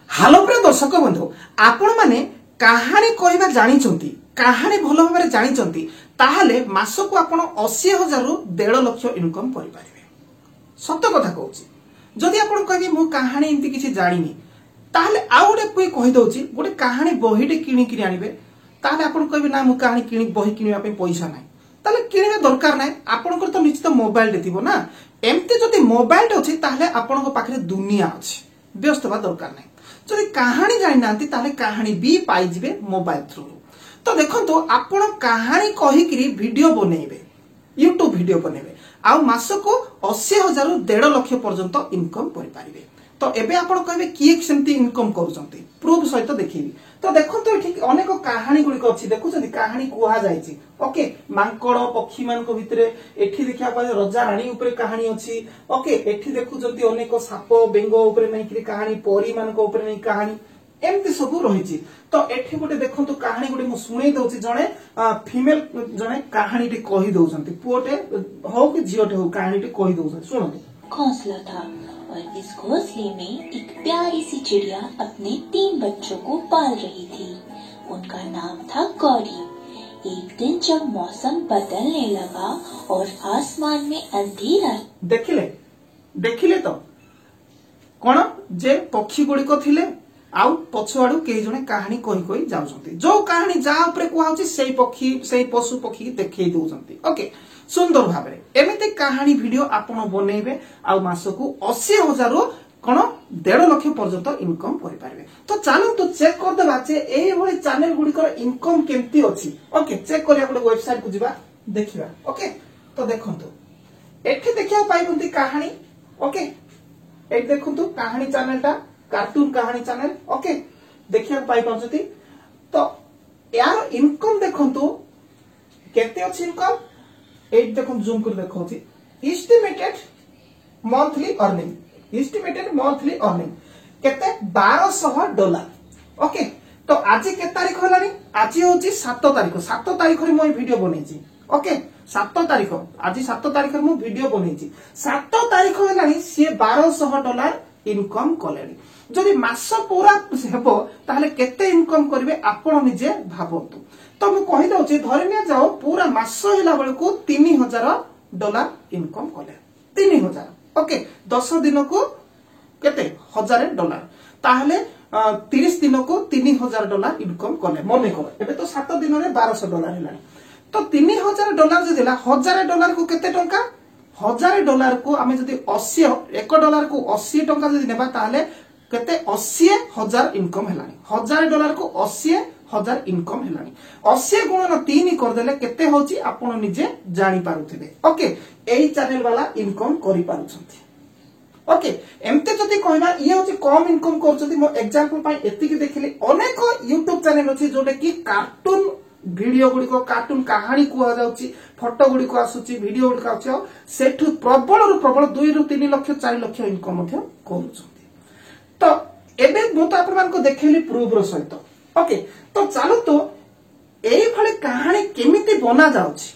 Hello प्रिय दर्शक बंधु आपण माने कहानी कहवा जानी कहानी भल भाव जानी ताहले मासको आपण 80,000 रु 1.5 लाख इनकम करि पारिबे। सत्य कथा कहूची जदि आपण कहबे मु कहानी इनती किछि जानिनी ताहले आ गोटे कोई कहि दउची गोटे कहानी बहीटे किनि किनि आनिबे ताहले आपण कहबे ना मु कहानी किनि बही किनिबा पे पैसा नाही ताहले किनिबे दरकार नाही। आपनकर तो निश्चित मोबाइल दे थिबो ना एमती जदि मोबाइल अछि ताहले आपनक पाखरे दुनिया अछि व्यस्त बा दरकार नाही। जदि कहानी जानि नांती ताहले कहानी भी पाई जिवे मोबाइल थ्रू। तो देखंतो आपण कहानी कहि किरि वीडियो बनेइबे यूट्यूब वीडियो बनेइबे आ मासको 80,000 रु 1.5 लाख पर्यंत इनकम करि पारिबे। तो एबे आपण कहबे किए सेमती इनकम करूचंती प्रूफ सहित देखिबी। तो देखंतो एठी अनेक कहानी गुडी अछि देखुचंती कहानी कुहा जायछि ओके मांकड़ पक्षी मानको भितरे एठी देखिया पाले राजा रानी ऊपर कहानी अछि ओके एठी देखुचंती अनेक साप बेंग ऊपर नै कि कहानी परी मानको ऊपर नै कहानी एमती सब रहिछि। तो एठी गोटे देखंतो कहानी गोटे मु सुनै दउछि जणे फीमेल जणे कहानी टे कहि दउचंती पुओटे हो कि झियोटे हो कहानी टे कहि दउछन सुनंतु। घोंसला था और इस घोंसले में एक प्यारी सी चिड़िया अपने 3 बच्चों को पाल रही थी। उनका नाम था गौरी। एक दिन जब मौसम बदलने लगा और आसमान में अंधेरा देखिले तो कोन जे पक्षी गुड़िक थिले आउ पछुआडू केही जने कहानी कहि कहि जाउछंती जो कहानी जा ऊपर कुहाउची सेही पक्षी सेही पशु पक्षी देखै दउछंती ओके सुंदर भाबरे एमिति कहानी वीडियो आपण बनेइबे आ मासको 80,000 रु कोन 1.5 लाख पर्यंत इनकम करि पारबे। तो चलो तो चेक कर देबा जे एही भली चैनल गुडीकर इनकम केमती अछि ओके चेक करिया गोटे वेबसाइट को जिबा देखिबा ओके। तो देखंतु एठी देखिया पाइबंती कहानी ओके एक देखंतु कहानी चैनलटा कार्टून कहानी चैनल ओके देखिया पाइ पाछती। तो यार इनकम देखंतु केते अछि इनकम एट देखो जूम कर देखौछि एस्टिमेटेड मंथली अर्निंग केते $1200 ओके। तो आज के तारीख हलानी आज होछि 7 तारीख रे मोय वीडियो बनेछि ओके 7 तारीख आज 7 तारीख रे मो वीडियो बनेछि 7 तारीख हलानी से $1200 इनकम कलेनी। जदि मास पूरा हेबो ताहले केते इनकम करिवे आपण निजे भाबंतु। तो मु कहि दउछि धरनिया जाओ पूरा मास हिला बेलको $3,000 इनकम कले 3,000 ओके 10 दिन को केते $1,000 ताहले 30 दिन को $3,000 इनकम कले मने कर एबे तो 7 दिन रे $1,200 हेलानी। तो $3,000 जे दिला $1,000 को केते टंका $1,000 को आमे जदि 80 $1 को 80 टंका जदि नेबा ताहले केते 80,000 इनकम हेलानी। $1,000 को 80,000 इनकम हेलानी 80 गुणन 3 कर देले केते होची आपण निजे जानि पारुथिबे ओके एही चैनल वाला इनकम करि पारुछंती ओके। एमते जदि कहबा ये होची कम इनकम करछंती मो एग्जांपल पई एति कि देखिले अनेक YouTube चैनल अछि जोटे कि कार्टून वीडियो गुडी को कार्टून कहानी कुआ जाउची फोटो गुडी को आसुची वीडियो गुडी आउची सेठु प्रबल रु प्रबल 2 रु 3 लाख 4 लाख इनकम मध्य करूछंती। तो एबे मो तो आपण मान को देखैली प्रूफ रो सहित ओके। तो चलो तो एई भले कहानी केमिति बना जाउची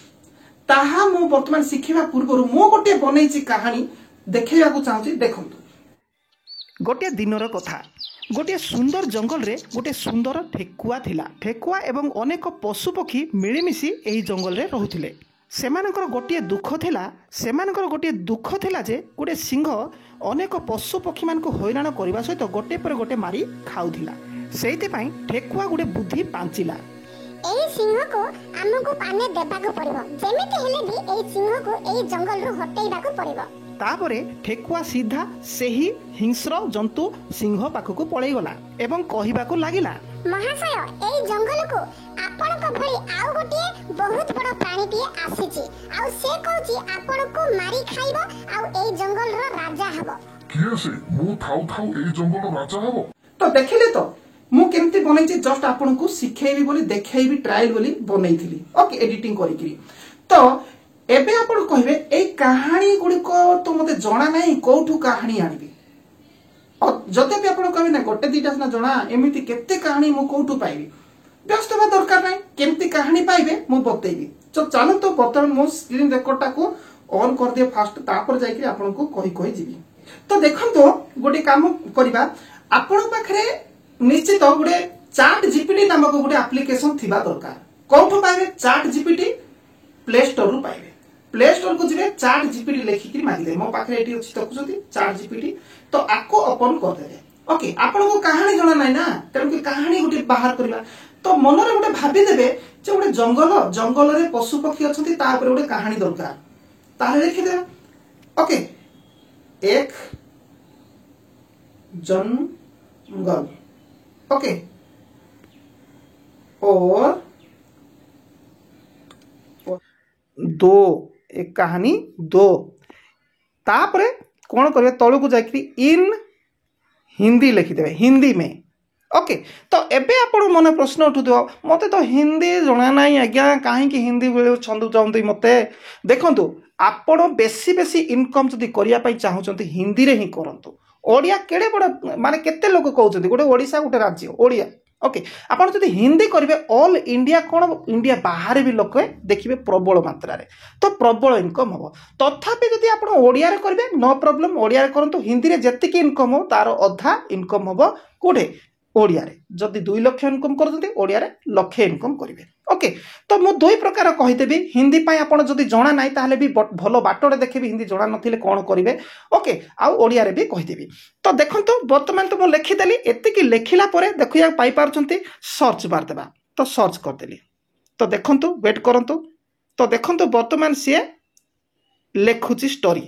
ताहा मो वर्तमान सिखिबा पूर्व मो गोटे बनेछि कहानी देखैया को चाहूची देखंतु। गोटे दिनर कथा गोटे सुंदर जंगल रे गोटे सुंदर ठेकुआ थिला। ठेकुआ एवं अनेक पशु पक्षी मिलिमिशि एही जंगल रे रहुथिले। सेमानकर गोटे दुख थिला जे गोटे सिंह अनेक पशु पक्षी मान को हैरान करबा सहित गोटे पर गोटे मारी खाउथिला। सेइते पई ठेकुआ गोटे बुद्धि पांचिला एई सिंह को हमको पाने देबा को पड़िबो जेमिति हेले भी एई सिंह को एई जंगल रो हटेइबा को पड़िबो। तापरे ठेकुआ सीधा सेही हिंस्र जंतु सिंह पाखको पळै गला एवं कहिबा को लागिला महाशय एई जंगल को आपण को भली आउ गोटे बहुत बड़ प्राणी टिए आसीची आउ से कहूची आपण को मारी खाइबो आउ एई जंगल रो राजा हबो। किए से मु थाउ थाउ एई जंगल रो राजा हबो। तो देखिले तो मु केमती बनेछि जस्ट आपण को सिखेइबी बोली देखैबी ट्रायल बोली बनेइथिली ओके एडिटिंग करिकरी। तो एबे आपण कहबे ए कहानी गुडी को तो मते जणा नाही कोठू कहानी आनिबी और जते भी आपण कहबे ना गोटे दीटा ना जणा एमिति केते कहानी मु कोठू पाइबी व्यस्त बा दरकार नाही केमती कहानी पाइबे मु बतेइबी। तो चलो तो बर्तमान मो स्क्रीन रेकॉर्डटा को ऑन कर दिए फास्ट तापर जाई कि आपण को कहि कहि जिबी। तो देखंतो गोटे काम करिबा आपण पाखरे निश्चित गोटे चाट जीपीटी नामक गोटे एप्लिकेशन थिबा दरकार कोठो पाइबे चाट जीपीटी प्ले स्टोर रु पाइबे प्ले स्टोर को जिबे चाट जीपीटी लेखिक मागिदे मो पाखरे एटी अछि तकुसती चाट जीपीटी तो आको ओपन कर देबे ओके आपण को कहानी जणा नै ना तेन कि कहानी गोटे बाहर करबा तो मन रे गोटे भाबी देबे जे गोटे जंगल रे पशु पक्षी अछंती ता ऊपर गोटे कहानी दरकार ताले लिखि दे ओके एक जंगल ओके और दो एक कहानी दो तापरे कौन करेंगे तलू को जाकरी इन हिंदी लिखिदेवे हिंदी में ओके तो एबे आपण मन प्रश्न उठुथो मते तो हिंदी जणा नाही आज्ञा कहीं हिंदी छंदु चाहते मते देखंतु आपण बेसी बेसी इनकम जदि करिया पई चाहुचंती हिंदी रे ही करंतु ओडिया केड़े बड़ माने केते लोक कहउचंती गोटे ओडिसा गोटे राज्य ओडिया ओके आपण जदि हिंदी करिवे ऑल इंडिया कोन इंडिया बाहर भी लोक देखिबे प्रबल मात्रा रे तो प्रबल इनकम हो तथापि जदि आपण ओडिया रे करिवे नो प्रॉब्लम ओडिया रे करंतु हिंदी रे जत्तिकी इनकम हो तार अधा इनकम हो कोठे ओडिया रे जदि 2 लाख इनकम करते ओडिया रे लाख इनकम करिवे ओके तो मु दुई प्रकार कहिदेबी हिंदी पाई आपण जदि जणा नाही ताहले भी भलो बाटोडे देखिबी हिंदी जणा नथिले कोन करिवे ओके आ ओडिया रे भी कहिदेबी तो देखंतु वर्तमान तो मु लिखि देली एतिकी लेखिला परे देखिया पाई पारछंती सर्च बार देबा तो सर्च कर देली तो देखंतु वेट करंतु तो देखंतु वर्तमान से लेखुची स्टोरी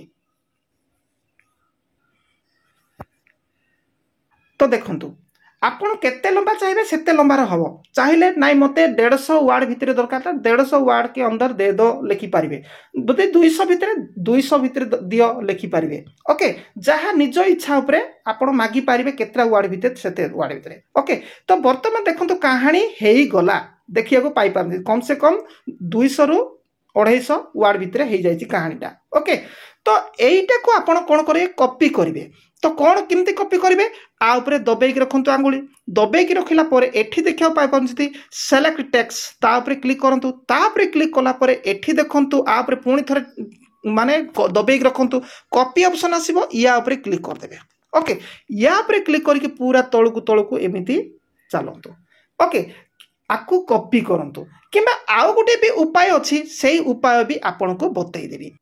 तो देखंतु आपण केते लंबा चाहिए सेते लंबा हम चाहिए नाई मते 150 वार्ड भितर दरकार था 150 वार्ड के अंदर दे दो लिखि पारिबे बोते 200 भितर दियो लिखि पारिबे ओके जहाँ निज इच्छा उपरे आपण मागी पारिबे केतरा वार्ड भितर सेते वार्ड भितर ओके तो वर्तमान देखंतु कहानी हेई गला देखिया को पाई पारनी कम से कम 200 रु 250 वार्ड भितर हेई जाईची कहानीटा ओके तो एईटा को आपण कोन करिवे कॉपी करिवे तो कौन किमती कॉपी करेंगे आ उपरे दबेकी रखंतु आंगुली दबेकी रखिला परे एठी देखिया पाई पाउछथि सेलेक्ट टेक्स्ट ता उपरे क्लिक करंतु ता उपरे क्लिक कला परे एठी देखंतु आ उपरे पुणी थरे माने दबेकी रखंतु कॉपी ऑप्शन आसीबो या उपरे क्लिक कर देबे ओके या उपरे क्लिक करके पूरा तळकु एमिति चलंतु ओके आकु कॉपी करंतु किबा आउ गुटे भी उपाय अछि सेही उपाय भी आपन को बतई देबी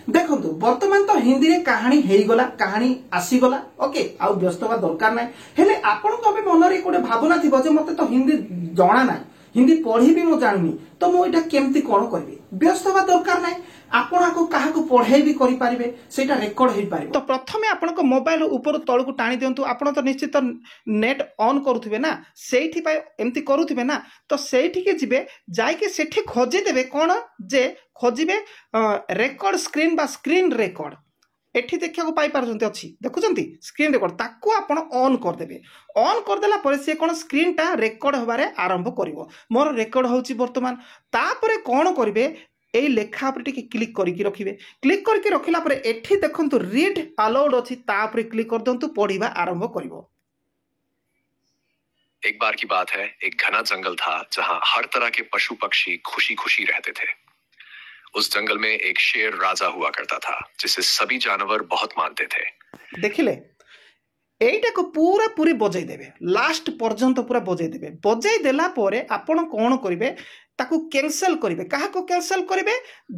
देखो वर्तमान तो हिंदी रे कहानी हेई गला कहानी आसी गला ओके आ व्यस्त होगा दरकार ना हेले आपण को मन रे कोडे भावना थिबो जे मते तो हिंदी जणा ना हिंदी पढ़ी भी मु जानिनी तो मु एटा केमती कोन करबी व्यस्त होगा दरकार ना आपण को काहा को पढ़ाई भी करि पारिबे सेटा रेकॉर्ड हेई पारिबो तो प्रथमे आपण को मोबाइल ऊपर तळ को टाणी दियंतु आपण तो निश्चित नेट ऑन करूथिबे ना सेठी पाई एमती करूथिबे ना तो सेठी के जिबे जाई के सेठी खोजी देबे कोन जे खोजिबे रेकॉर्ड स्क्रीन बा स्क्रीन रेकॉर्ड एठी देखिया को पाई पारजंती अछि देखुचंती स्क्रीन रेकॉर्ड ताकू आपण ऑन कर देबे ऑन कर देला परे से कोन स्क्रीन टा रेकॉर्ड होबारे आरंभ करिवो मोर रेकॉर्ड होउची वर्तमान तापरे कोन करिवे एई लेखा पर टिके क्लिक करके रखिबे क्लिक करके रखिला परे एठी देखंतु रीड अलाउड अछि ता पर क्लिक कर दंतु पढिबा आरंभ करिवो एक बार की बात है एक घना जंगल था जहां हर तरह के पशु पक्षी खुशी खुशी रहते थे उस जंगल में एक शेर राजा हुआ करता था जिसे सभी जानवर बहुत मानते थे देखिले एटा को पूरा पूरी बजाई देबे लास्ट पर्यंत पूरा बजाई देबे बजाई देला परे आपण कोन करिवे ताकू कैंसिल करिवे काहा को कैंसिल करिवे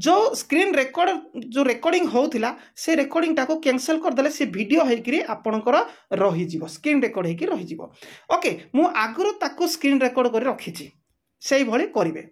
जो स्क्रीन रेकॉर्ड जो रिकॉर्डिंग होउथिला से रिकॉर्डिंग टाको कैंसिल कर देले से वीडियो हेकरी आपणकर रही जीवो स्क्रीन रेकॉर्ड हेकरी रही जीवो ओके मु आगुरु ताकू स्क्रीन रेकॉर्ड करी रखिछि सेही भली करिवे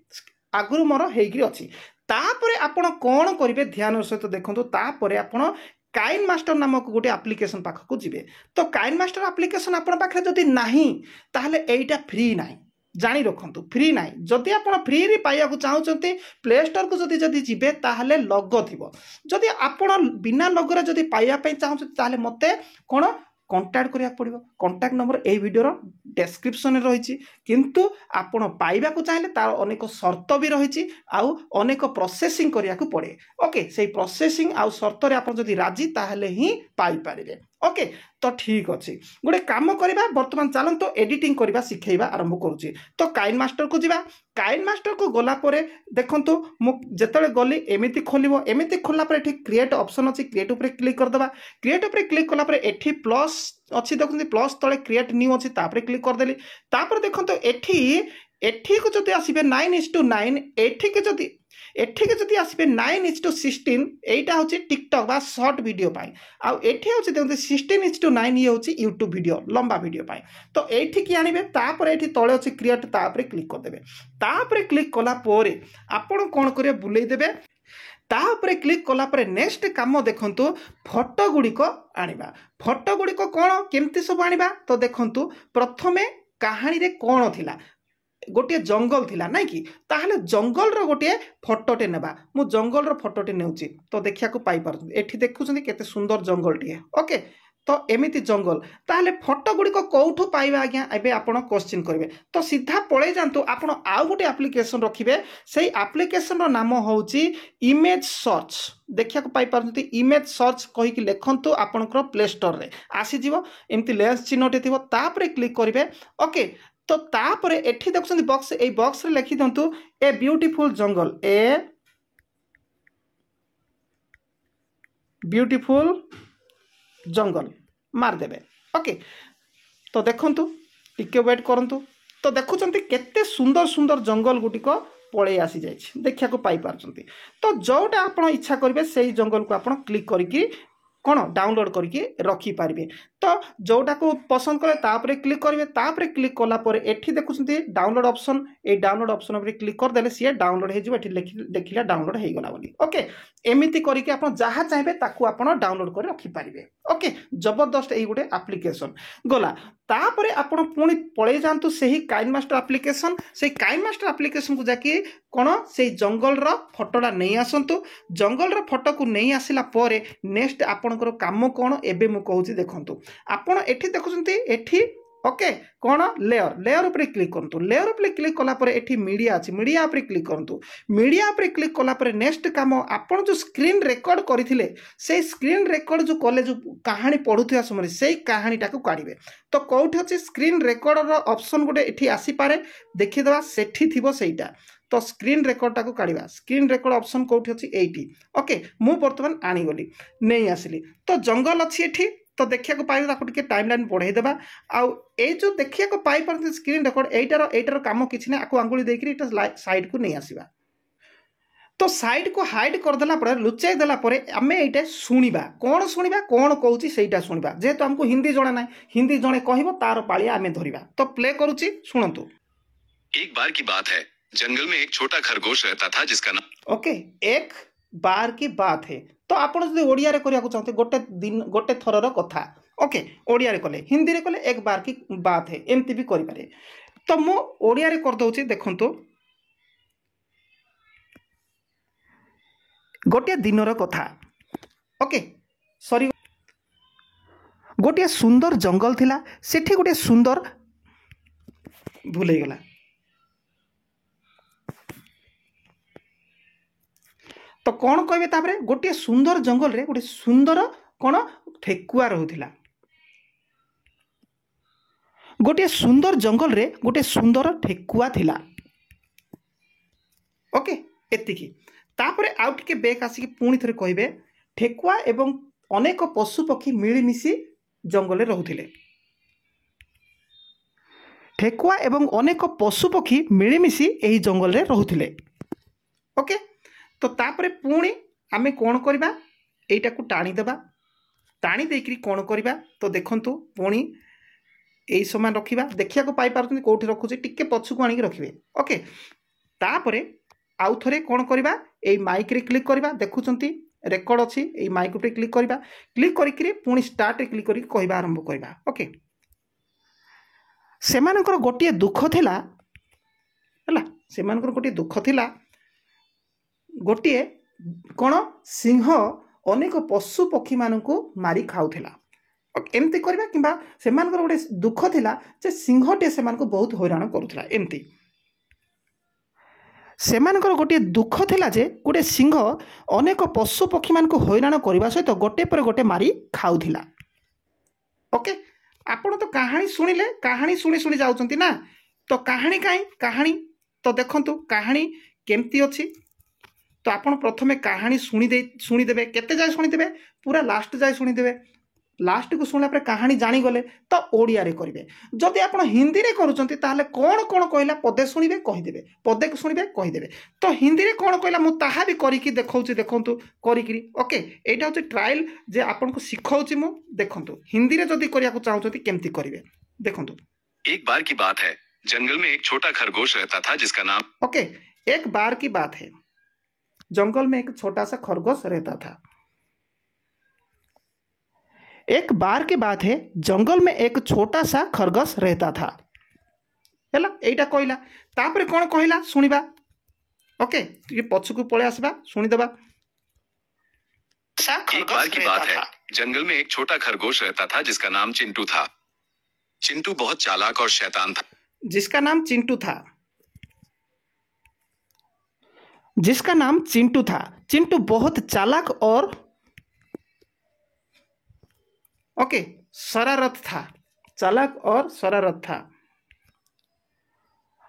आगुरु मोर हेकरी अछि तापरे आपण कोन करिवे ध्यान सहित देखंतु तापरे आपण काइन मास्टर नामक गोटे एप्लिकेशन पाखक जिबे तो काइन मास्टर एप्लिकेशन आपण पाखरे जदि नाही ताहले एइटा फ्री नाही जानी रखंतु फ्री नाही जदि आपण फ्री रे पाइया को चाहउचंती प्ले स्टोर को जदि जिबे ताहले लोगो थिबो जदि आपण बिना लोगो रे जदि पाइया पई चाहउचंती ताहले मते कोन कांटेक्ट करिया पड़िबो कांटेक्ट नंबर ए वीडियो रो डिस्क्रिप्शन रे रहिछि किंतु आपण पाइबा को चाहिले तार अनेक शर्त भी रहिछि आउ अनेक प्रोसेसिंग करिया को पड़े ओके सेही प्रोसेसिंग आउ शर्त रे आपण जदि राजी ताहले ही पाई पारिबे ओके तो ठीक अच्छे गोटे कम करवा बर्तमान चलते एडिटिंग करवा शिखेबा आरंभ करुच्ची तो काइन मास्टर को जीवा काइन मास्टर को गलापर देखूँ मुझे गली एमती खोल एमती खोलला क्रिएट ऑप्शन अच्छी क्रिएट उपर क्लिक करदे क्रिएट उपर क्लिक कलापर एठी प्लस अच्छी देखते प्लस तले क्रिएट न्यू अच्छी क्लिक करदेली देखो एठी को जब आसबे 9:9 एठी के जदि आसबे 9:16 एटा होची टिकटॉक बा शॉर्ट वीडियो पाई आउ एठी होची देखते 16:9 ये होची यूट्यूब वीडियो लंबा वीडियो पाई तो एठी की आनिबे तापर एठी तळे होची क्रिएट तापर क्लिक कर देबे तापर क्लिक कला पोरे आपण कोन करे बुलेई देबे तापर क्लिक कला परे नेक्स्ट काम देखंतु फोटो गुड़िक आनिबा फोटो गुड़िक कोन केमती सब आनिबा तो देखंतु प्रथमे कहानी रे कोन थिला गोटे जंगल थिला नाइ कि ताहले जंगल रो गोटे फोटोटे नेबा मु जंगल रो फोटोटे नेउची तो देखिया को पाई पारु एठी देखुछन केते सुंदर जंगल टिए ओके तो एमिति जंगल ताहले फोटो गुड़िक कौठू पाइबा आज्ञा एबे आपण क्वेश्चन करिवे तो सीधा पळे जानतु आपण आउ गोटे एप्लिकेशन रखिबे सेही एप्लिकेशन रो नाम होउची इमेज सर्च देखिया को पाई पारु इमेज सर्च कहि कि लेखंतु आपनकर प्ले स्टोर रे आसी जीवो एमिति लेस चिन्हटे थिबो तापरे क्लिक करिवे ओके तो तापरे एठी देखुछन बॉक्स ए बॉक्स रे लिखि दंतु a beautiful jungle a beautiful जंगल मार देबे ओके तो देखंतु टिके वेट करंतु तो देखुछंती केते सुंदर सुंदर जंगल गुटिक पळे आसी जाइछि देखिया को पाई पारछंती तो जोटा आपण इच्छा करिवे सेही जंगल को आपण क्लिक करिकि कौन डाउनलोड करके रखी पारे तो जोटा को पसंद करे तापरे क्लिक करेंगे तापरे क्लिक कला पर एठी देखुछंती डाउनलोड ऑप्शन ए डाउनलोड ऑप्शन पर क्लिक कर देले सी डाउनलोड हो जाए देखिला डाउनलोड हो गला बोली ओके एमिति करके आपण जहाँ चाहिए ताकू आपण डाउनलोड कर रखी पारे ओके जबरदस्त यही गोटे एप्लिकेशन गला तापरे आपण पुणी पळे जांतु सेही काइन मास्टर एप्लिकेशन से काइन मास्टर एप्लिकेशन को जाकी कौन से जंगल रो फोटोटा नहीं आसंतु जंगल रो फोटो को नहीं आसिला परे नेक्स्ट आपणकर काम कौन एबे मु कहूची देखंतु आपण एठी देखुछंती एठी ओके कौन लेयर लेयर उपर क्लिक करंतु लेयर उपर क्लिक कला पर एठी मीडिया अछि मीडिया उपर क्लिक करंतु मीडिया उपर क्लिक कला पर नेक्स्ट काम आपण जो स्क्रीन रेकॉर्ड करिथिले से स्क्रीन रेकॉर्ड जो कॉलेज जो कहानी पढुथिया समय से कहानीटा को काढिबे तो कोठी अछि स्क्रीन रेकॉर्ड रो ऑप्शन गोटे एठी आसी पारे देखि दवा सेठी थिबो सेटा तो स्क्रीन रेकॉर्ड टाको काढिबा स्क्रीन रेकॉर्ड ऑप्शन कोठी अछि एठी ओके मु वर्तमान आनी गली नहीं आसिली तो जंगल अछि एठी तो देखिया को पाइबा ताको टिके टाइमलाइन बढ़ाई देबा आउ ए जो देखिया को पाई पर स्क्रीन रेकॉर्ड एटार काम किछि नै आको आंगुली देकरी एटा साइड को नहीं आसीबा तो साइड को हाइड कर देला पर लुचाई देला पर आमे एटा सुनिबा कोन कहूची सेटा सुनिबा जेहेतु हमको हिंदी जणा नै हिंदी जणे कहबो तार पालिया आमे धरिबा तो प्ले करूची सुनंतु। एक बार की बात है जंगल में एक छोटा खरगोश रहता था जिसका नाम ओके एक बार की बात है तो आपण जदि ओडिया रे करिया को चाहते गोटे दिन गोटे थरर कथा ओके ओडिया रे कले हिंदी रे कले एक बार की बात है एमती भी करि पारे तो मो ओडिया रे कर दउची देखंतु गोटे दिनर कथा ओके सॉरी गोटे सुंदर जंगल थिला सेठी गोटे सुंदर भूल गला तो कौन कहे तापरे गोटे सुंदर जंगल रे गोटे सुंदर कौन ठेकुआ रहूथिला गोटे सुंदर जंगल रे गोटे सुंदर ठेकुआ थिला ओके एतिकी तापरे आउ टिके बेक आसिकी पुणी थरे कहबे ठेकुआ एवं अनेक पशु पक्षी मिलिमिशि जंगल रे रहूथिले ठेकुआ एवं अनेक पशु पक्षी मिलिमिशि एही जंगल रे रहूथिले ओके तो तापरे पुणी आमे कौन करबा एटा को टाणी देबा टाणी देकरी कौन करबा तो देखंतु पुणी एई समान रखिबा देखिया को पाई पारतनी कोठी रखुची टिके पछु को आनी रखिबे ओके तापरे आउ थरे कौन करबा एई माइक रे क्लिक करबा देखुचंती रेकॉर्ड अछि एई माइक पे क्लिक करबा क्लिक करिकरी पुणी स्टार्ट रे क्लिक करी कहबा आरंभ करबा ओके सेमानकर गोटिए दुख थिला हला सेमानकर गोटिए दुख थिला गोटिए कौन सिंह अनेक पशु पक्षी मानू मारी खाऊला एमती करवा कि गोटे दुख थिला जे सिंहटे से बहुत हैरान करुला एमती सेमानकर गोटे दुख थिला जे गोटे सिंह अनेक पशु पक्षी मानू हैरान करने सहित गोटे पर गोटे मारी खाऊला ओके आपण तो कहानी शुणिले कहानी शुणी शुणी जाउछंती ना तो कहानी कहानी तो देखंतु कहानी केमती अछि तो आपण प्रथमे कहानी शुणीदेवे केते जाय शुणीदेवे पूरा लास्ट जाय शुणीदेवे लास्ट को शुणला पर कहानी जानी गले तो ओडिया रे करिवे जदि आपण हिंदी रे करूछंती ताले कोन कोन कहला पदे शुणिबे कहिदेबे पदे को शुणिबे कहिदेबे तो हिंदी रे कोन कहला मु ताहा भी करिकि देखौछि देखंतु करिकि ओके एटा होछि ट्रायल जे आपण को सिखौछि मु देखंतु हिंदी रे जदि करिया को चाहउछंती केमती करिवे देखंतु। एक बार की बात है, जंगल में एक छोटा खरगोश रहता था जिसका नाम ओके एक बार की बात है, जंगल में एक छोटा सा खरगोश रहता था। एक बार की बात है, जंगल में एक छोटा सा खरगोश रहता था हैला एटा कहला तापर कोन कहला सुनिबा ओके ये पछकु पळे आसबा सुनी देबा। एक बार की बात है, जंगल में एक छोटा खरगोश रहता था जिसका नाम चिंटू था। चिंटू बहुत चालाक और शैतान था। जिसका नाम चिंटू था, जिसका नाम चिंटू था। चिंटू बहुत चालाक और ओके शरारत था, चालाक और शरारत था,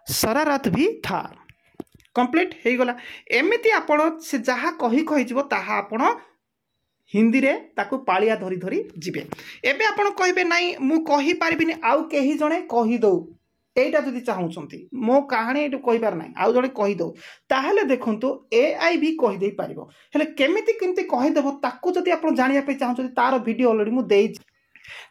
शरारत भी था। कंप्लीट हो गला। एमिति आपण से जहा कही कही जीवो ताहा आपण हिंदी रे ताकू पालिया धरी धरी जिबे। एबे आपण कहबे नाही मु कही पारबिनी आउ केही जणे कही दो एटा जदि चाहूछंती मो कहानी एटु कहि पार नाही आउ जणे कहि दो ताहले देखंतु एआई भी कहि देई पारिबो। हेले केमिति केमिति कहि देबो ताकू जदि आपण जानिया पे चाहूछंती तार वीडियो ऑलरेडी मु देई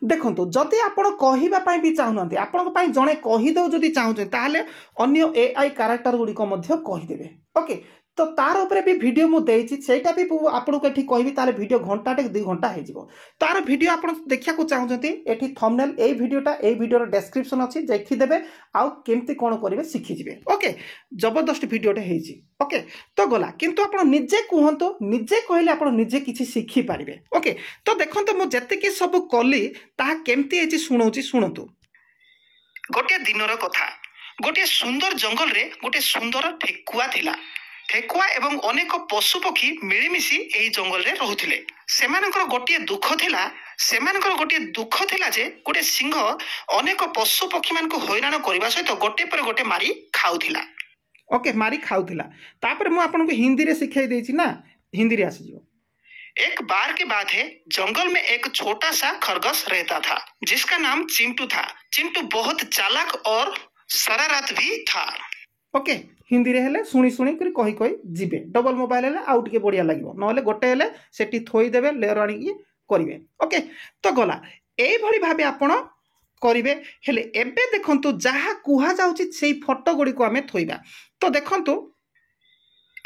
देखंतु जदि आपण कहिबा पई भी चाहूनंती आपण पई जणे कहि दो जदि चाहूछंती ताहले अन्य एआई कैरेक्टर गुडी को मध्य कहि देबे। ओके तो तार उपरे भी वीडियो मु देइछि सेटा भी आपन को एठी कहबी ताले वीडियो घंटा टे 2 घंटा हे जिवो। तार वीडियो आपन देखिया को चाहउछंती एठी थंबनेल ए वीडियोटा ए वीडियोर डिस्क्रिप्शन अछि देखि देबे आउ केमती कोन करिवे सिखि जिवे। ओके जबरदस्त वीडियोटे हेछि। ओके तो गला किंतु आपन निजे कहंतो निजे कहले आपन निजे किछि सिखि पारिबे। ओके तो देखंतो मु जत्ते कि सब कली ता केमती हेछि सुनौछि सुनंतु। गोटे दिनर कथा, गोटे सुंदर जंगल रे गोटे सुंदर ठेकुआ थिला। ठेकुआ एवं अनेक पशु पक्षी मिलिमिशि एई जंगल रे रहुथिले। सेमानकर गोटे दुख थिला जे गोटे सिंह अनेक पशु पक्षी मान को हैरान करबा सहित गोटे पर गोटे मारी खाउथिला। ओके मारी खाउथिला तापर मु आपन को हिंदी रे सिखाई देछि ना हिंदी रे आसी जो। एक बार की बात है, जंगल में एक छोटा सा खरगोश रहता था जिसका नाम चिंटू था। चिंटू बहुत चालाक और शरारत भी था। ओके हिंदी रे हेले सुनी सुनी करी कही कही जिबे। डबल मोबाइल हेले आउ टिके बढ़िया लागिवो नहले गोटे हेले सेठी थोई देबे लेयर आनी की करिवे। ओके तो गला एई भली भाबे आपण करिवे। हेले एबे देखंतु जहा कुहा जाउची सेई फोटो गुडी को हमें थोइबा। तो देखंतु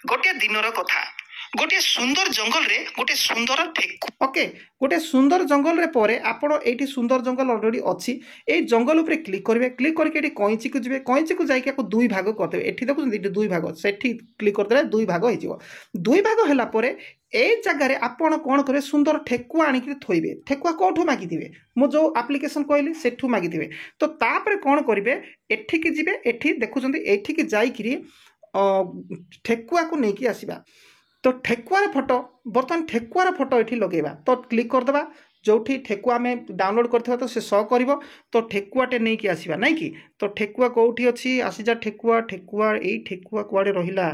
गोटे दिनर कथा, गोटे सुंदर जंगल रे गोटे सुंदर ठेकुआ। ओके गोटे सुंदर जंगल रे परे आपण एठी सुंदर जंगल ऑलरेडी अछि। ए जंगल ऊपर क्लिक करिवे। क्लिक करके एठी कैंची को जिवे। कैंची को जाई के को दुई भाग कर देबे। एठी देखु एठी दुई भाग सेठी क्लिक कर देले दुई भाग होई जिवो। दुई भाग हैला परे ए जगह रे आपण कोन करे सुंदर ठेकुआ आनी के थोइबे। ठेकुआ कोठो मागी दिबे मु जो एप्लीकेशन कहली सेठू मागी दिबे। तो तापर कोन करिवे एठी के जिवे। एठी देखुचंदी एठी के जाई किरी ठेकुआ को नेकी आसीबा। तो ठेकुआर फोटो बर्तमान ठेकुआर फोटो ये लगेगा। तो क्लिक करदे जो ठेकुआ में डाउनलोड करथिबा तो से शो करिवो। तो ठेकुआटे नहीं कि आसीबा नहीं कि तो ठेकुआ कोठी अछि आसीजा ठेकुआ ठेकुआ एई ठेकुआ कुआडे रहिला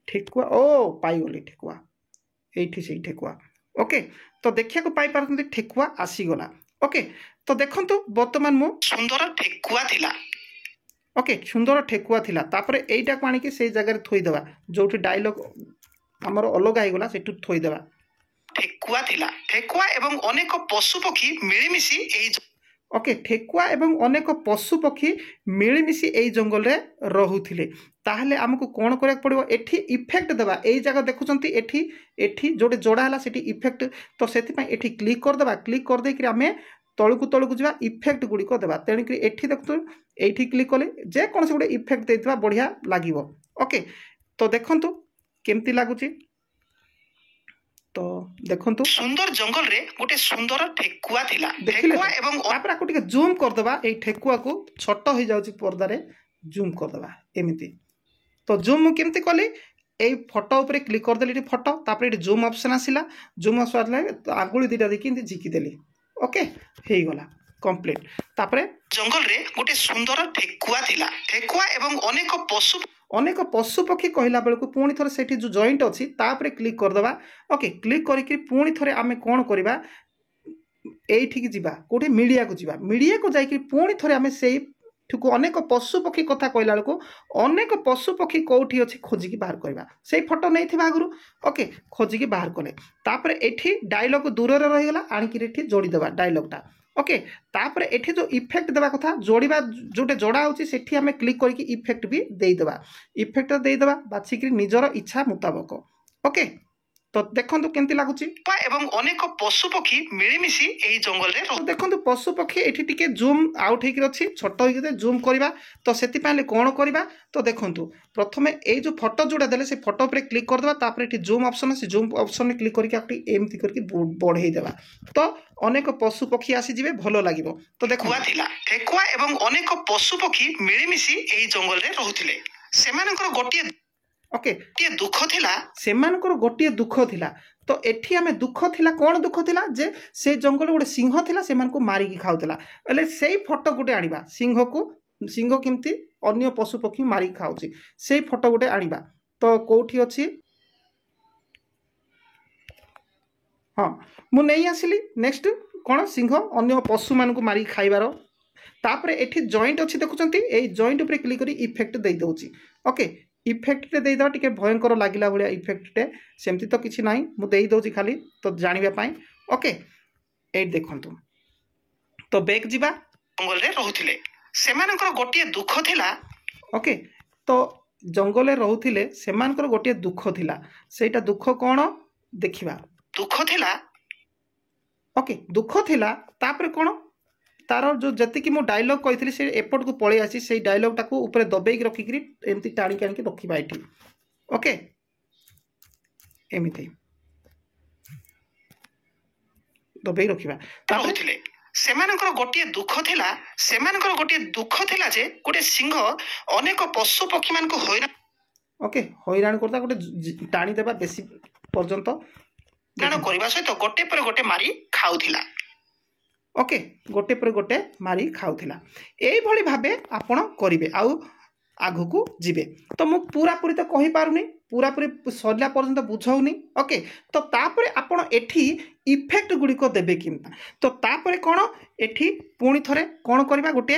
ठेकुआ ओ पाई गली ठेकुआ एठी सेई ठेकुआ। ओके तो देखिया को पाई पारथि ठेकुआ आसी गला। ओके तो देखंतु वर्तमान मु सुंदर ठेकुआ थिला। ओके सुंदर ठेकुआ थिला तापरे एइटा को आनी कि सेई जगह रे थोई देबा जोठी डायलॉग हमर अलग आइ गला सेठु थोई देबा। ठेकुआ थिला। ठेकुआ एवं अनेक पशु पक्षी मिलिमिशि एई ओके ठेकुआ एवं अनेक पशु पक्षी मिलिमिशि एई जंगल रे रहुथिले। ताहले हमकु कोन करे पड़िबो एठी इफेक्ट देबा। एई जगह देखुचंती एठी एठी जोडे जोडा हला सेठी इफेक्ट तो सेति पय एठी क्लिक कर देबा। क्लिक कर दे कि हमें तळकु जिबा इफेक्ट गुडी को देबा। तेणी कि एठी देखु एठी क्लिक कले जे कोन से गुडे इफेक्ट देइतबा बढ़िया लागिवो। ओके तो देखंतु केमती लागुची। तो देखंतु सुंदर जंगल रे गोटे सुंदर ठेकुआ थिला। ठेकुआ एवं तापर को टिके जूम कर देबा। एई ठेकुआ को छोट हो जाउची पर्दा रे जूम कर देबा एमिति। तो जूम केमती कली एई फोटो ऊपर क्लिक कर देली फोटो तापर एटी जूम ऑप्शन आसिला। जूम ऑप्शन आले आगुली दिटा देखि इंति झिकी देली। ओके हेई गला। कंप्लीट तापरे जंगल रे गोटे सुंदर ठेकुआ थिला ठेकुआ एवं अनेक पशु पक्षी कहला बेलू पुणी थोड़े से जो जॉइंट अच्छी तापर क्लिक करदे ओके क्लिक करके पुणी थोड़े आम कौन करवा एठिक जावा कौटे मीडिया को जाकि पुणी थोड़े आम से अनेक पशु पक्षी कथा कहला बेलू अनेक पशु पक्षी कौटी अच्छी खोजिकी बाहर करवा से फोटो नहीं थी आगु ओके खोजिकी बाहर कले तापर एठी डायलॉग दूर रहीगला आणिकी जोड़ीदेवा डायलॉगटा ओके तापर एठी जो इफेक्ट देवा कथा जोड़वा जोटे जोड़ा होची सेठी आमे क्लिक करके इफेक्ट भी देदेवा इफेक्ट देदेवा बाछिक निजर इच्छा मुताबक ओके तो देखंतु केमती लागुची एवं अनेक पशु पक्षी मिलीमिशी एही जंगल रे देखंतु पशु पक्षी एठी टिके जूम आउट हेकि अछि छोट हेकि जूम करबा तो सेति पाले कोन करबा तो देखंतु प्रथमे एई जो फोटो जोडा देले से फोटो पर क्लिक कर देबा तापर एठी जूम ऑप्शन से जूम ऑप्शन में क्लिक करके आपटी एमती करके बढ़ाई देबा तो अनेक पशु पक्षी आसी जिवे भलो लागिवो तो देखो थिला ठेकुआ एवं अनेक पशु पक्षी मिलीमिशी एही जंगल रे रहुथिले सेमानकर गोटिए ओके दुख थिला सेमानकर गोटिए दुख थिला तो एठी आमे दुख थिला कोन दुख थिला जे से जंगल गोटे सिंह थिला सेमान को मारी की खाउतला एले सेही फोटो गोटे आनिबा सिंह केमती अन्य पशु पक्षी मारी खाउची सेही फोटो गोटे आनिबा तो कोठी अछि हाँ मु नहीं आसिली नेक्स्ट कौन सिंह अन्य पशु मान को मारी खाइबार तापर एठी जॉइंट अच्छी देखुंत ये जॉइंट उपर क्लिक करी इफेक्ट दे दउची ओके इफेक्ट दे दवा टिके भयंकर लागिला भलिया इफेक्ट सेमती तो किछि नाही मु देई दउची खाली तो जानिबा पाई ओके ए देखंतु तो बैक जिबा जंगल रे रहुथिले सेमानकर गोटिए दुख थिला ओके तो जंगल रे रहुथिले सेमानकर गोटिए दुख थिला सेटा दुख कोन देखिबा दुख थिला ओके दुख थिला तापर कोन तार जो जति मु डायलॉग कही से एपट को पलि आसी से डायलॉग टाको ऊपर दबेक रखिक एमती टाणी आनिक रखा ये ओके एमती दबेक रखा सेमानकर गोटिए दुख थिला सेमानकर गोटिए दुख थिला जे गोटे सिंह अनेक पशु पक्षी मान को हैरान ओके हैरान करता गोटे टाणी देबा बेसी पर्यंत गाण करबा सहित गोटे पर गोटे मारी खाउथिला ओके गोटे पर गोटे मारी खाउथिला एई भली भाबे आपण करिवे आउ आगु को जिवे तो मु पूरा पूरी तो कहि पारुनी पूरा पूरी सरला पर्यंत बुझाउनी ओके तो तापरे आपण एठी इफेक्ट गुडी को देबे किंता तो तापरे कोन एठी पुणी थरे कोन करबा गोटे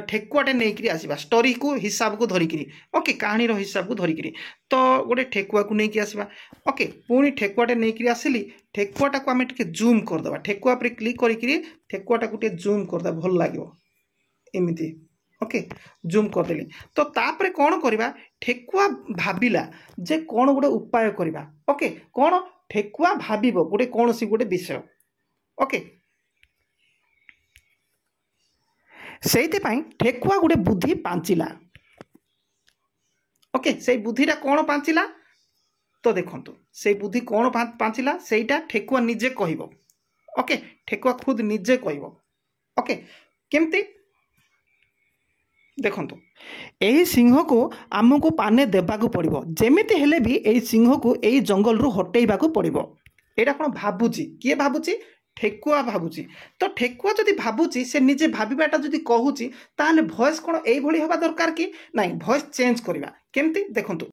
ठेकुआटे नेकरी आसीबा स्टोरी को हिसाब को धरिकरी ओके कहानी रो हिसाब को धरिकरी तो गोटे ठेकुआ को नेकी आसीबा ओके पुणी ठेकुआटे नेकरी आसिली ठेकुआटा को आमे टिके जूम कर दबा ठेकुआ पर क्लिक करिकरी ठेकुआटा को टिके जूम कर दबा भल लागिवो एमिति ओके जूम कर देली तो तापरे कोन करबा ठेकुआ भाबिला जे कोन गोटे उपाय करबा ओके कोन ठेकुआ भाबिबो गोटे कोनसी गोटे विषय ओके सेइते पई ठेकुआ गोटे बुद्धि पांचिला ओके से बुद्धिटा कोन पांचिला तो देखंतु से बुद्धि कोन पांचिला सेइटा ठेकुआ निजे कहिबो ओके ठेकुआ खुद निजे कहिबो ओके केमती देखंतु एही सिंह को आमको पाने देबाकू पड़िबो जेमिति हेले भी एही सिंह को एही जंगल रु हटेइबाकू पड़िबो एटा कोन भाबुची किए भाबुची ठेकुआ भाबुची तो ठेकुआ जदि भाबुची से निजे भाबिबाटा जदि कहूची ताले वॉइस कोन एही भली होबा दरकार कि नाही वॉइस चेंज करबा केमती देखंतु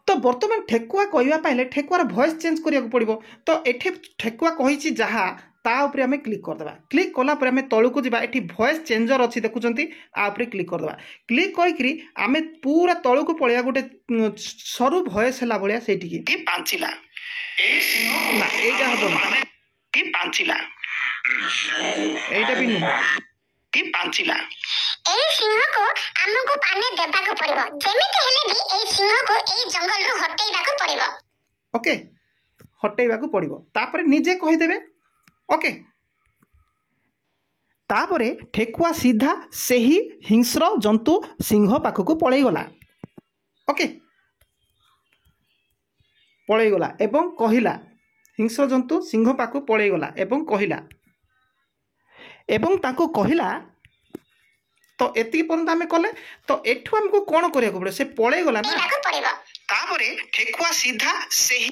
तो बर्तमान ठेकुआ कहवा पाइले ठेकुआर वॉइस चेंज करिया पड़िबो तो एठी ठेकुआ कहिची जहा ता ऊपर आमे क्लिक कर देबा क्लिक कला पर आमे तळु को जिबा एठी वॉइस चेंजर अछि देखुचंती आ ऊपर क्लिक कर देबा क्लिक करिकरी आमे पूरा तळु को पळिया गोटे सरू वॉइस हला भलिया सेठी की पांचिला ए सिंह ना एटा हबो ना की पांचिला एटा भी नु की पांचिला ए सिंह को हमको पाने देबाकू पड़िबो जेमिति हेले भी ए सिंह को ए जंगल रु हटेइबाकू पड़िबो ओके हटेइबाकू पड़िबो तापर निजे कहि देबे ओके तापरे ठेकुआ सीधा से ही हिंस्र जंतु सिंह पाखक पलि गला ओके पलि गला एवं कहिला हिंस्र जंतु सिंह पाखक पलि गला एवं कहिला एवं ताको कहिला तो एति पर्यंत आमे कले तो एठु हमको कोन करिया पड़े से पलि गला ना तापरे ठेकुआ सीधा से ही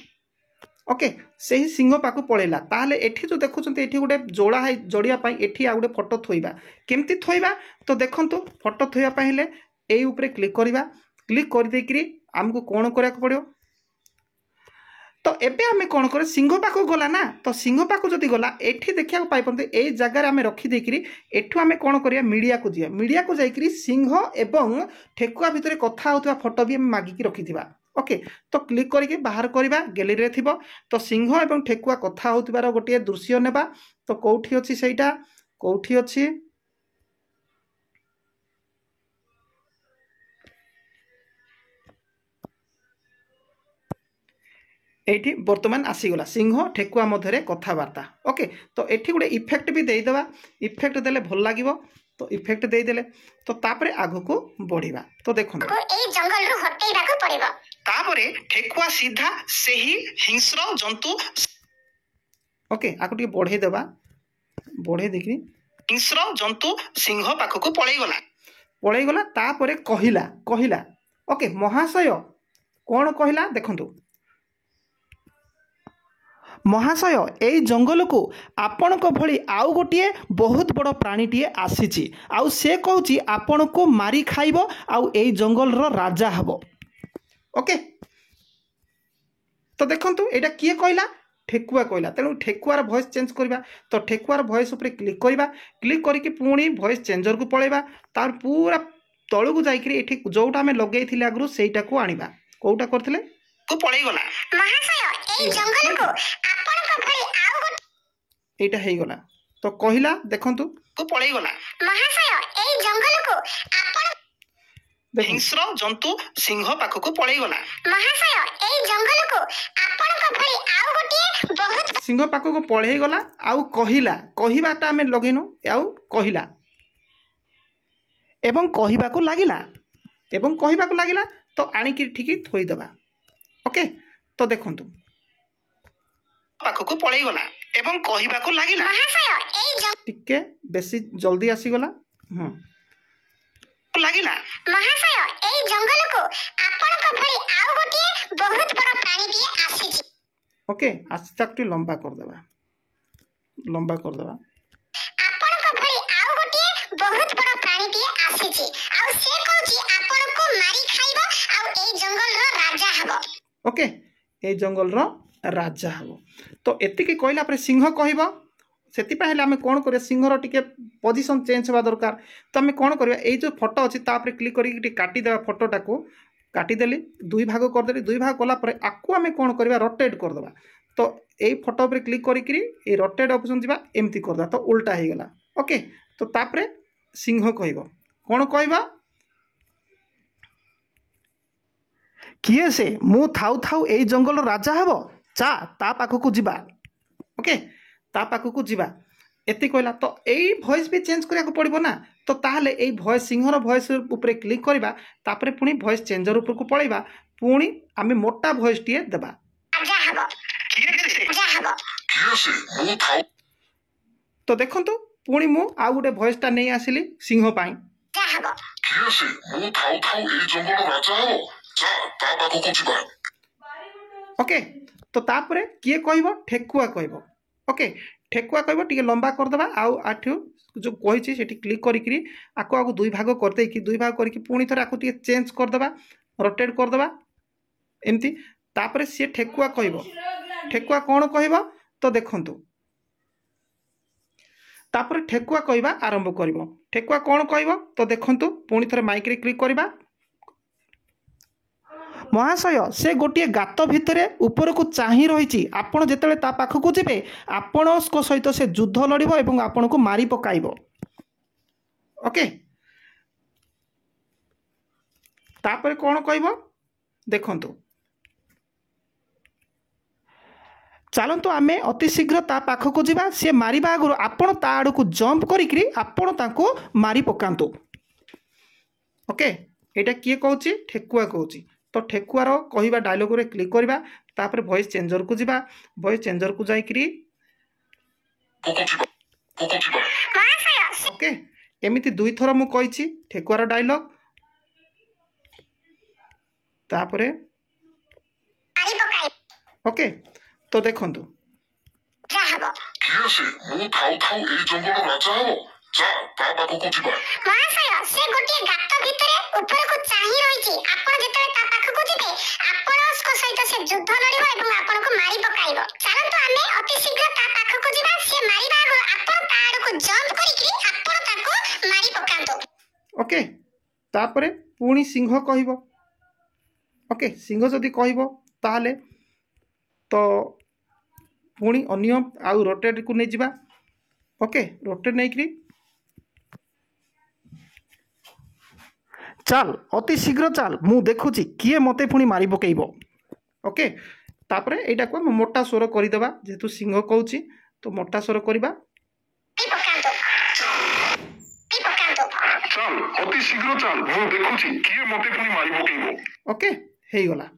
ओके से ही सिंह पाक पलैला ताहले एठी जो देखुछंती एठी गोटे जोड़ा है जोड़िया पाई एठी आ गोटे फोटो थोइबा केमती थोइबा तो देखंतु फोटो थोइबा पाई हेले एई ऊपर क्लिक करिबा क्लिक कर देकरी हमको कोन करिया पड़ियो तो एबे आमे कोन करे सिंह पाक गला ना तो सिंह पाक जदि गला एठी देखिया पाई पनते एई जगह आमे रखी देकरी एठु आमे कोन करिया मीडिया को जाईकरी सिंह एवं ठेकुआ भितरे कथा होतबा फोटो भी मागी की रखिथिबा ओके तो क्लिक करके बाहर करवा गैलरी रे थिबो तो सिंह एवं ठेकुआ कथा होतबार गोटे दृश्य नेबा तो कोठी अछि सेटा कोठी अछि एठी वर्तमान आसीगला सिंह ठेकुआ मध्य कथबार्ता ओके तो एठी गोटे इफेक्ट भी देदेवा इफेक्ट देले भल लागिवो तो इफेक्ट देदेले तो तापरे आगु को बढ़िबा तो देखो एई जंगल रु हटेइबाको पड़िबो तापरे ठेकुआ सीधा सेही हिंस्र जंतु ओके आको टी बढ़े देबा बढ़े देखि हिंस्र जंतु सिंह पाखको पळै गला तापरे कहिला ओके महाशय कोन कहिला देखंतु महाशय एई जंगल को आपण को भली आउ गोटिए बहुत बड़ प्राणीटीए आसीची आउ से कहूची आपण को मारी खाइबो आउ एई जंगल रो राजा हबो ओके तो देखंतु एटा किए कहला ठेकुआ कहला तेणु ठेकुआर वॉइस चेंज करबा तो ठेकुआर वॉइस ऊपर क्लिक करबा क्लिक करके पुणी वॉइस चेंजर को पळेबा तार पूरा तळु को जाईकरी एठी जोटा हमें लगेइथिले आगरु सेटा को आनिबा कोउटा करथिले को पळै गला महाशय एई जंगल को आपण को भली आउ एटा हेई गला तो कहिला देखंतु को पळै गला महाशय एई जंगल को आपण हिंस्र जंतु सिंह पाखको पळै गला महाशय एई जंगल को आपण को भली आउ गोटिए बहुत सिंह पाखको पळै गला आउ कहिबाटा हमें लगेनु आउ कहिला एवं कहिबाको लागिला तो आनिकी ठिकी थोई दबा ओके तो देखंतु पाखको पळै गला एवं कहिबाको लागिला महाशय एई टिके बेसी जल्दी आसी गला लागिला महाशय एई जंगल को आपण को भली आउ गोटिए बहुत बड़ प्राणीटीए आसीची ओके आज तक लंबा कर देबा आपण को भली आउ गोटिए बहुत बड़ प्राणीटीए आसीची आउ से कहूची आपण को मारी खाइबो आउ एई जंगल रो राजा हबो ओके ए जंगल रो राजा हबो तो एतिकी कहला पर सिंह कहबो सेति पहले हमें कोन करे सिंह रो टिके पोजीशन चेंज होबा दरकार तो हमें कोन करबा ए जो फोटो अछि ता पर क्लिक करी टिके काटी देबा फोटोटा को काटी देली दुई भाग कर देली दुई भाग कला पर आकु हमें कोन करबा रोटेट कर देबा तो एई फोटो पर क्लिक करी करी ए रोटेट ऑप्शन जिबा एम्ति कर दा तो उल्टा हे गला ओके तो तापरे सिंह कहबो कोन कहबा किए से मु थाउ थाउ एई जंगल राजा हबो चा ता पाखकु जिबा ओके ता पाखकु जिबा एति कहला तो एई वॉइस भी चेंज करिया को पड़िबो ना तो ताहले एई वॉइस सिंहर वॉइस ऊपर क्लिक करबा तापरे पुनी वॉइस चेंजर ऊपर को पळेबा पुनी आमे मोटा वॉइस टिए देबा राजा हबो मु थाउ तो देखंतु पुनी मु आ गुटे वॉइसटा नै आसिली सिंह पाई मु थाउ थाउ एई जंगल राजा हबो चा ता पाखको जिबा ओके तो तापरे किए कहबो ठेकुआ कहबो ओके ठेकुआ कहबो टिके लंबा कर देबा आउ आठु जो कहिछि सेठी क्लिक करी करी आको आको दुई भाग करते कि दुई भाग करी पुणी थरे आको टिके चेंज कर देबा रोटेट कर देबा एम्ति तापरे से ठेकुआ कहबो ठेकुआ कोन कहबो तो देखंतु तापरे ठेकुआ कहबा आरंभ करबो ठेकुआ कोन कहबो तो देखंतु पुणी थरे माइक रे क्लिक करबा महाशय से गोटे गात भितर ऊपर को चाही रही आपण जेतेले ता पाखकु जिबे आपण को सहित से युद्ध लड़िबो एवं आपण को मारी पकाइबो ओके तापर कोन कहबो देखंतु चलतु आमे अति शीघ्र ता पाखकु जिबा से मारिबा आगु आपण ता आड़ को जंप करिकरी आपण ताको मारी पकांतु ओके एटा किए कहूची ठेकुआ कहूची तो ठेकुआर कहवा डायलॉग रे क्लिक करबा तापर वॉइस चेंजर को जिबा वॉइस चेंजर को जाईकरी ओके एमिति दुई थर मु कहिछि ठेकुआर डायलॉग तापरे ओके तो देखंतु राजा हबो किए से मु थाउ थाउ ए जंगल राजा हबो जा ता पाखकु जिबा महाशय से गोटे गात भितरे ऊपर को चाहि रहिछि आपण जेतले ता पाखकु जिबे आपणक सहित से युद्ध लड़िबो एवं आपण को मारी पकाइबो चलंतु आमे अति शीघ्र ता पाखकु जिबा से मारिबा आगु आपण ता आडकु जंप करिकरी आपण ताको मारी पकांतो ओके तापरे पुणी सिंह कहब ओके सिंह जदि कहब ताहले तो पुणी अन्य आउ रोटेट को नहीं जिबा ओके रोटेट नहीं करी चल अति शीघ्र चल मु देखुची किए मते पुणी मारी पकेइब ओके तापरे एटा को मोटा स्वर करदेबा जेहेतु सिंह कहूची तो मोटा स्वर करबा चल अति शीघ्र चल मु देखुची किए मते पुनी मारी पकेइबो ओके हेई गला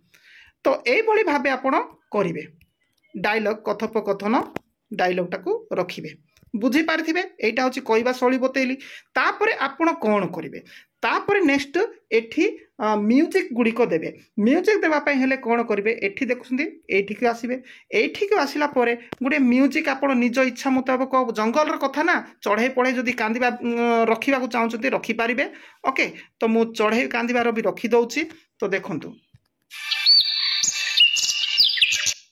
तो एई भली भाबे आपण करिवे डायलॉग कथोपकथन डायलॉग टाको रखिबे बुझी पारिथिबे एटा होची कहबा शैली बतेइली तापरे आपण कोन करिवे तापरे नेक्स्ट एठी म्यूजिक गुड़िक देवे म्यूजिक देवा पई हेले कोन करिवे एठी देखुछंती एठी के आसीबे एठी के आसिला परे गुटे म्यूजिक आपण निज इच्छा मुताबिक जंगल र कथा ना चढ़ई पढ़ई जदी कांदिबा रखिबा को चाहउछंती रखि पारिबे ओके तो मु चढ़ई कांदिबार भी रखि दउची तो देखंतु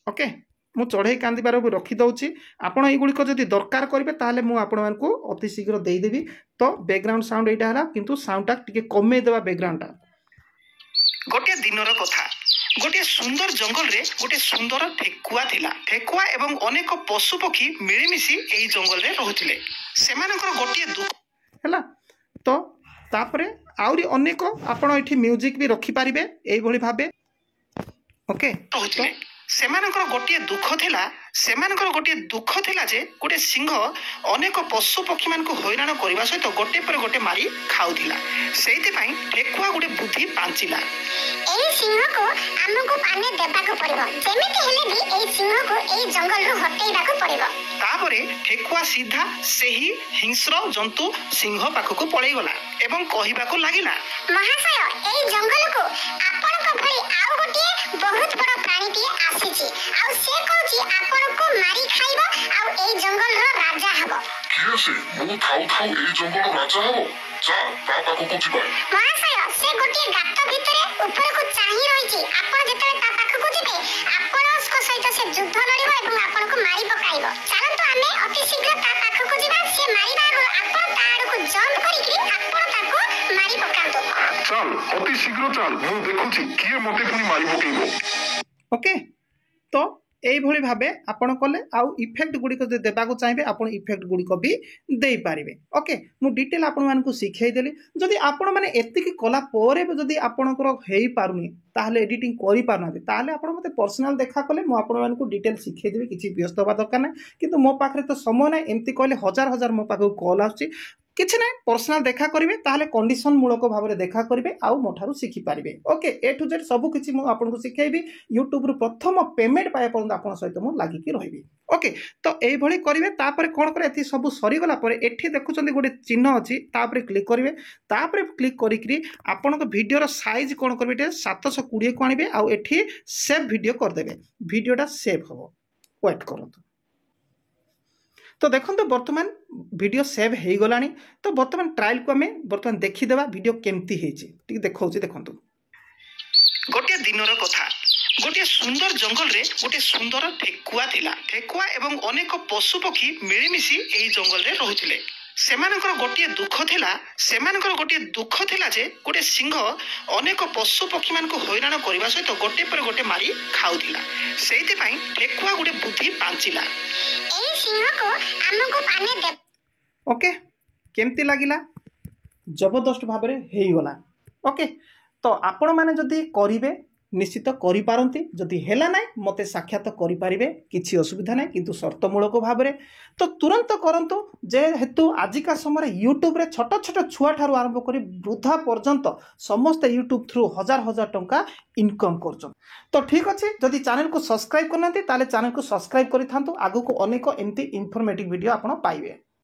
ओके मु चढ़ई कांदिबार भी रखि दउची आपण एई गुड़िक जदी दरकार करिवे ताले मु आपण मानकु अति शीघ्र देई देबी तो बैकग्राउंड साउंड एटा हला किंतु साउंड टा टिके कमे देबा बैकग्राउंड टा गोटे दिनर कथा गोटे सुंदर जंगल रे गोटे सुंदर ठेकुआ थिला ठेकुआ एवं अनेक पशु पक्षी मिलिमिशि एई जंगल रे रहुथिले सेमानकर गोटे दुख हला तो तापरे आउरी अनेक आपण एठी म्यूजिक भी रखि पारिबे एई भली भाबे ओके रहुथिले सेमानकर गोटे दुख थिला जे गोटे सिंह अनेक पशु पक्षी मान को हैरान करबा सहित गोटे पर गोटे मारी खाउथिला सेति पई ठेकुआ गोटे बुद्धि पांचिला एई सिंह को हमको पाने देबा को पड़िबो जेमिति हेले भी एई सिंह को एई जंगल रो हटेइबा को पड़िबो तापरे ठेकुआ सीधा सेही हिंस्र जंतु सिंह पाखको पळै गला एवं कहिबा को लागिला महाशय एई जंगल को आपण को भई आउ गोटे बहुत बड़ प्राणी टी आसीची आउ से कहूची आपण को मारी खाइबो आउ एई जंगल रो राजा हबो किए से मु थाउ थाउ ए जंगल राजा हबो जा ता पाखकु जिबा महाशय से गोटे गात भितरे ऊपर को चाहि रहिछि आपण जेतले ता पाखकु जिबे आपणक सहित से युद्ध लड़िबो एवं आपण को मारी पकाइबो चलंतु आमे अति शीघ्र ता पाखकु जिबा से मारिबा आगु आपण ता आडकु जंप करिकरी आपण ताको मारी पकांतो चल अति शीघ्र चल मु देखुची किए मते पुनी मारी पकेइबो ओके तो एई भली भाबे आपण कले आउ इफेक्ट गुडी को देबा को चाहिबे आपण इफेक्ट गुडी को भी देई पारिबे ओके मु डिटेल आपण मान को सिखाई देली जदी आपण माने एत्ति की कला पोरे जदी आपणकर हेई पारुनी ताहले एडिटिंग करि पारना ताहले आपण मते पर्सनल देखा कले मु आपण मान को डिटेल सिखाई देबी किछि व्यस्त होबा दरकार नै किंतु मो पाखरे तो समय नै एम्ति कहले हजार हजार मो पाखो कॉल आछि किछि नै पर्सनल देखा करिवे ताहले कंडीशन मूलक भाबरे देखा करिवे आउ मोठारु सिखि पारिवे ओके ए टू जेड सब किछि मु आपन को सिखाइबी YouTube रु प्रथम पेमेंट पाए परंत आपन सहित मु लागि कि रहिबी ओके तो एई भली करिवे तापरे कोन करे एथि सब सरी गला परे एठी देखुचंदी गोटे चिन्ह अछि तापरे क्लिक करिवे तापरे क्लिक करिकरी आपन को वीडियो रो साइज कोन करबे 720 को आनिबे आउ एठी सेव वीडियो कर देबे वीडियोटा सेव हबो वेट करंतु तो देखो तो बर्तमान वीडियो सेव हो गलानी तो बर्तमान ट्रायल को आम बर्तमान देखीदेवा वीडियो केमती है देखा देखु गोटे दिनर कथा गोटे सुंदर जंगल रे गोटे सुंदर ठेकुआ थिला ठेकुआ एवं अनेक पशु पक्षी मिलिमिशि एई जंगल रे रहुथिले सेमानकर गोटे दुख थिला जे गोटे सिंह अनेक पशु पक्षी मान को हैरान करबा सहित गोटे पर गोटे मारी खाउथिला सेति पई ठेकुआ गोटे बुद्धि पांचिला एई सिंह को हमको पाने दे ओके केमती लागिला जबरदस्त भाबरे हेई गला ओके तो आपण माने जदी करिवे निश्चित करि पारंती जदी हेला नाइ मते साक्षात करि पारिबे किछि असुविधा नाइ किंतु शर्तमूलक भाबरे तो तुरंत करंतु जे हेतु आजिका समय यूट्यूब रे छोट छोट छुआ ठारू आरंभ करी वृद्धा पर्यंत समस्त यूट्यूब थ्रू हजार हजार टंका इनकम करछन तो ठीक अछि जदी चैनल को सब्सक्राइब करनांती ताले चैनल को सब्सक्राइब करि थांतु आगु को अनेक एमती इन्फॉर्मेटिव वीडियो आपण पाइबे।